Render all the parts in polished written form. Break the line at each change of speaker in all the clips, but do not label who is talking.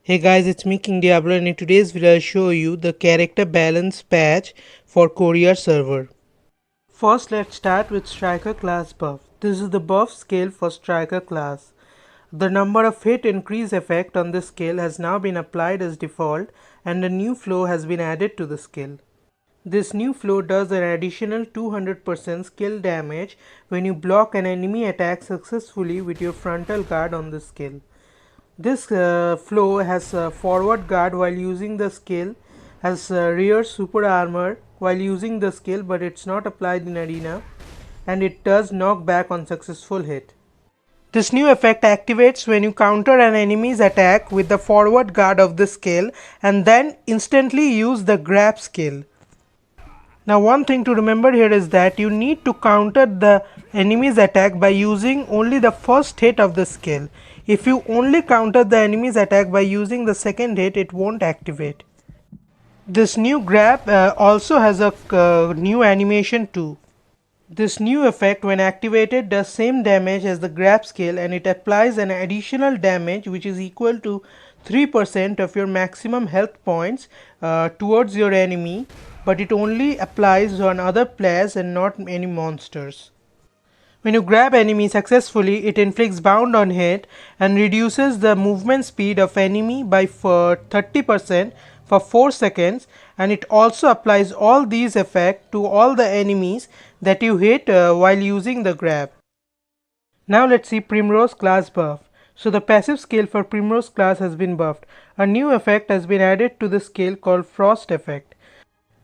Hey guys, it's me King Diablo, and in today's video I'll show you the character balance patch for Courier server. First let's start with Striker class buff. This is the buff scale for Striker class. The number of hit increase effect on this scale has now been applied as default and a new flow has been added to the skill. This new flow does an additional 200% skill damage when you block an enemy attack successfully with your frontal guard on the skill. This flow has forward guard while using the skill, has rear super armor while using the skill, but it's not applied in arena, and it does knock back on successful hit. This new effect activates when you counter an enemy's attack with the forward guard of the skill and then instantly use the grab skill. Now one thing to remember here is that you need to counter the enemy's attack by using only the first hit of the skill. If you only counter the enemy's attack by using the second hit, it won't activate. This new grab also has a new animation too. This new effect when activated does same damage as the grab skill, and it applies an additional damage which is equal to 3% of your maximum health points towards your enemy, but it only applies on other players and not any monsters. When you grab enemy successfully, it inflicts bound on hit and reduces the movement speed of enemy by 30% for 4 seconds, and it also applies all these effects to all the enemies that you hit while using the grab. Now let's see Primrose class buff. So the passive skill for Primrose class has been buffed. A new effect has been added to the skill called Frost effect.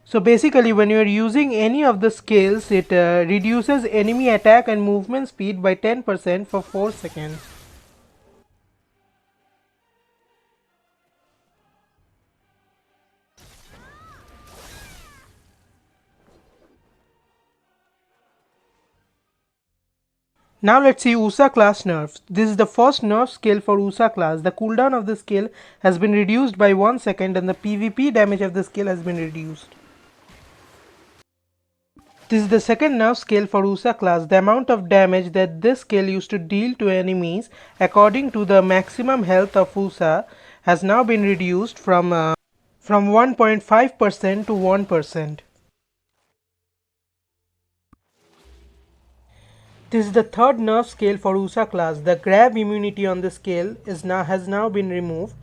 So basically when you are using any of the skills, it reduces enemy attack and movement speed by 10% for 4 seconds. Now let's see woosa class nerfs. This is the first nerf skill for woosa class. The cooldown of the skill has been reduced by 1 second and the PvP damage of the skill has been reduced. This is the second nerf skill for woosa class. The amount of damage that this skill used to deal to enemies according to the maximum health of woosa has now been reduced from 1.5% to 1%. This is the third nerf skill for woosa class. The grab immunity on the skill has now been removed,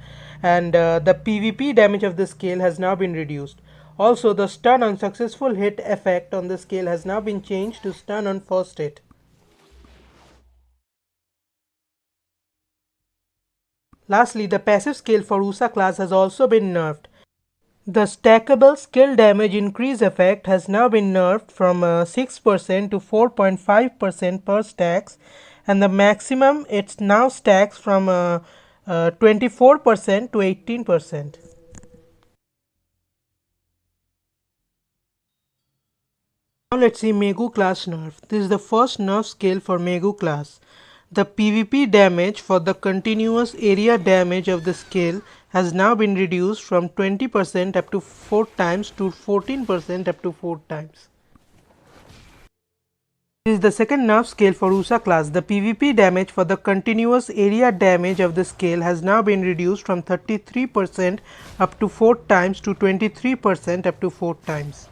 and the PvP damage of the skill has now been reduced. Also, the stun on successful hit effect on the skill has now been changed to stun on first hit. Lastly, the passive skill for woosa class has also been nerfed. The stackable skill damage increase effect has now been nerfed from 6% to 4.5% per stacks, and the maximum it now stacks from 24% to 18%. Now let's see maegu class nerf. This is the first nerf skill for maegu class. The PvP damage for the continuous area damage of the skill has now been reduced from 20% up to 4 times to 14% up to 4 times. This is the second nerf skill for woosa class. The PvP damage for the continuous area damage of the skill has now been reduced from 33% up to 4 times to 23% up to 4 times.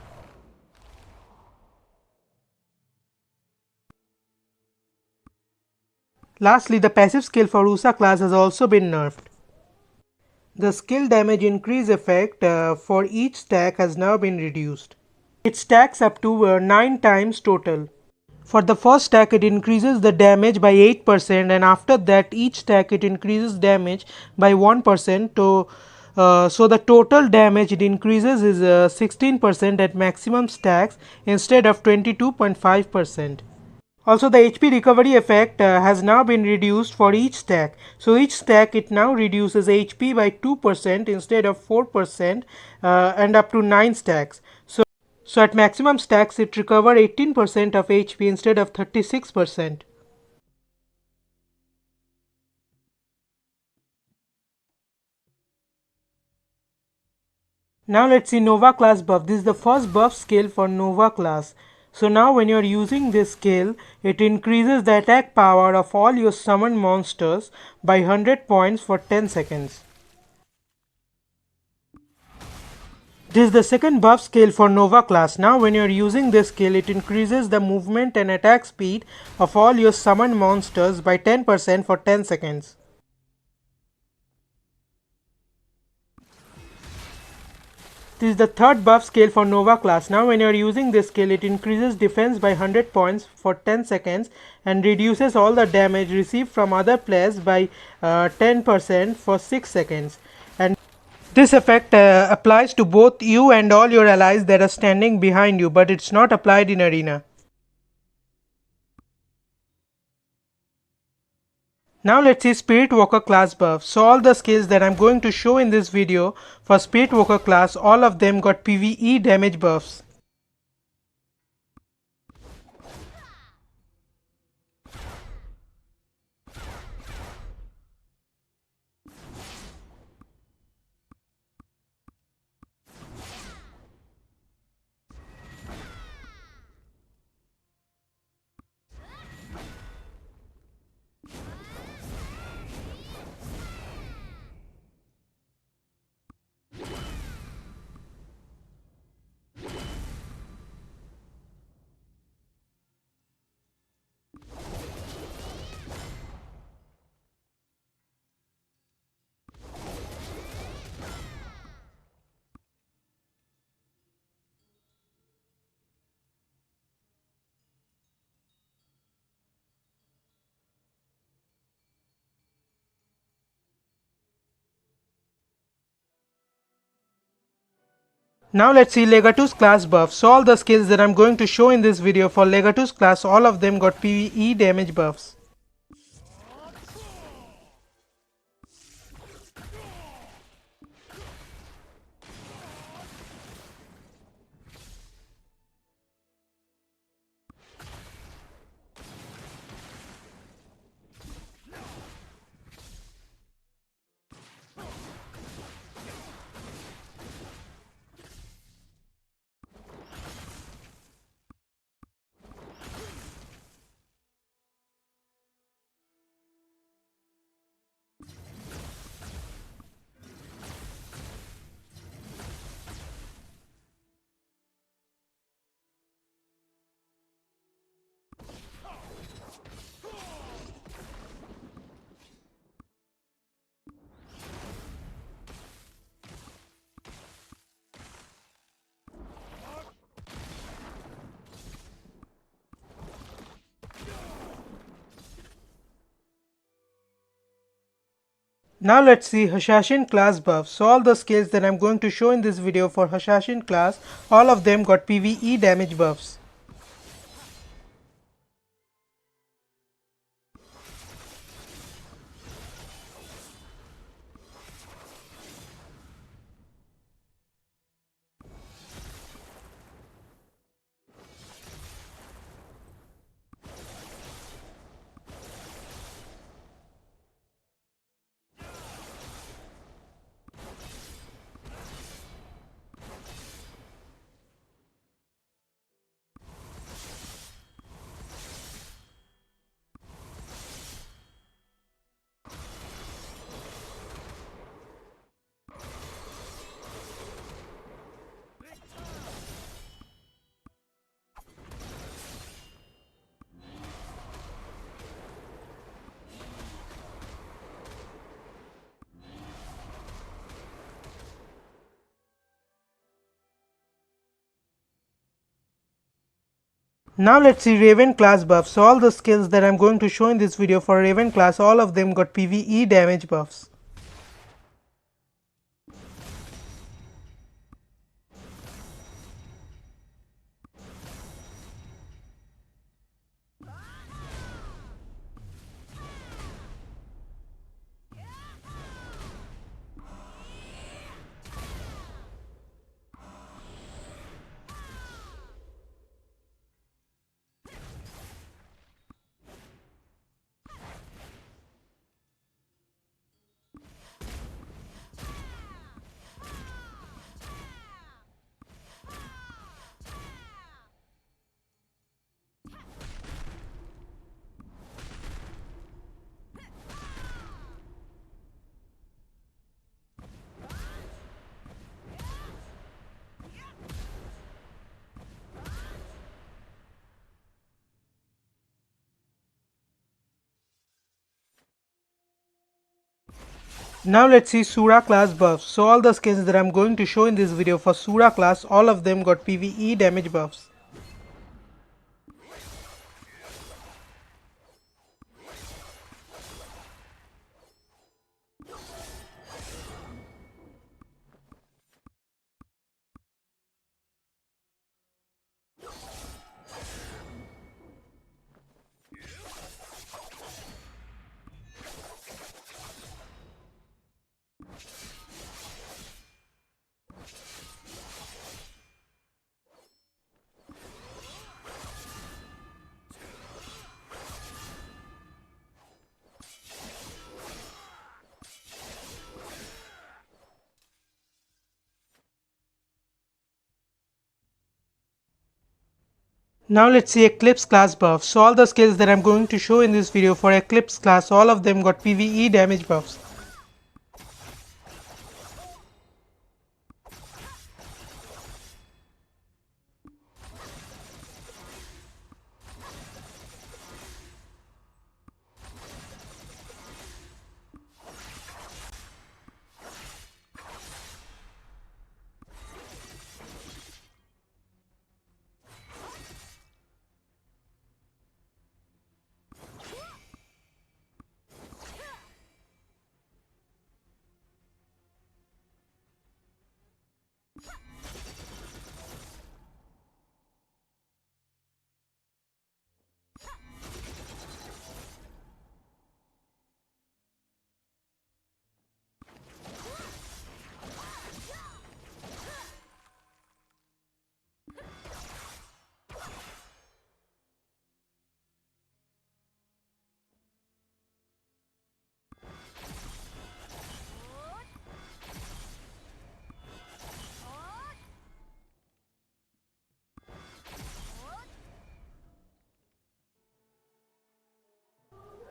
Lastly, the passive skill for woosa class has also been nerfed. The skill damage increase effect for each stack has now been reduced. It stacks up to 9 times total. For the first stack it increases the damage by 8%, and after that each stack it increases damage by 1%. So the total damage it increases is 16% at maximum stacks instead of 22.5%. Also, the HP recovery effect has now been reduced for each stack. So each stack it now reduces HP by 2% instead of 4% and up to 9 stacks. So at maximum stacks it recovers 18% of HP instead of 36%. Now let's see Nova class buff. This is the first buff skill for Nova class. So now when you are using this skill, it increases the attack power of all your summoned monsters by 100 points for 10 seconds. This is the second buff skill for Nova class. Now when you are using this skill, it increases the movement and attack speed of all your summoned monsters by 10% for 10 seconds. This is the third buff skill for Nova class. Now when you are using this skill, it increases defense by 100 points for 10 seconds and reduces all the damage received from other players by 10% for 6 seconds. And this effect applies to both you and all your allies that are standing behind you, but it's not applied in arena. Now let's see Spirit Walker class buff. So all the skills that I'm going to show in this video for Spirit Walker class, all of them got PvE damage buffs. Now let's see Legatus class buff. So all the skills that I'm going to show in this video for Legatus class, all of them got PvE damage buffs. Now let's see Hashashin class buff. So all the skills that I'm going to show in this video for Hashashin class, all of them got PvE damage buffs. Now let's see Raven class buff. So all the skills that I'm going to show in this video for Raven class, all of them got PvE damage buffs. Now let's see Surah class buffs. So all the skins that I'm going to show in this video for Surah class, all of them got PvE damage buffs. Now let's see Eclipse class buffs. So all the skills that I'm going to show in this video for Eclipse class, all of them got PvE damage buffs.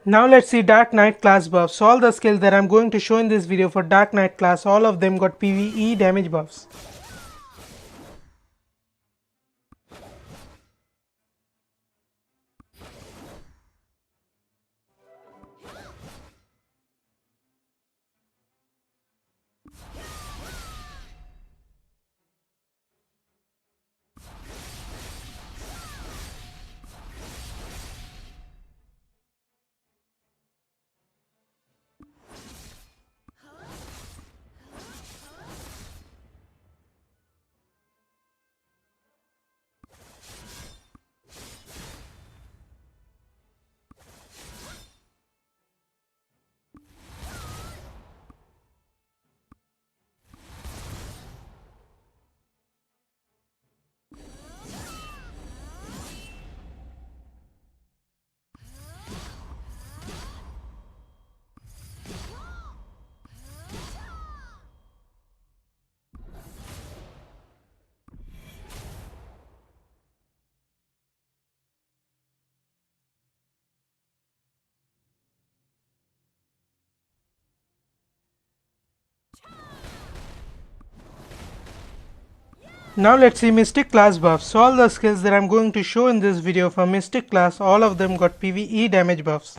Now let's see Dark Knight class buffs. So all the skills that I'm going to show in this video for Dark Knight class, all of them got PvE damage buffs. Now let's see Mystic class buffs. So all the skills that I'm going to show in this video for Mystic class, all of them got PvE damage buffs.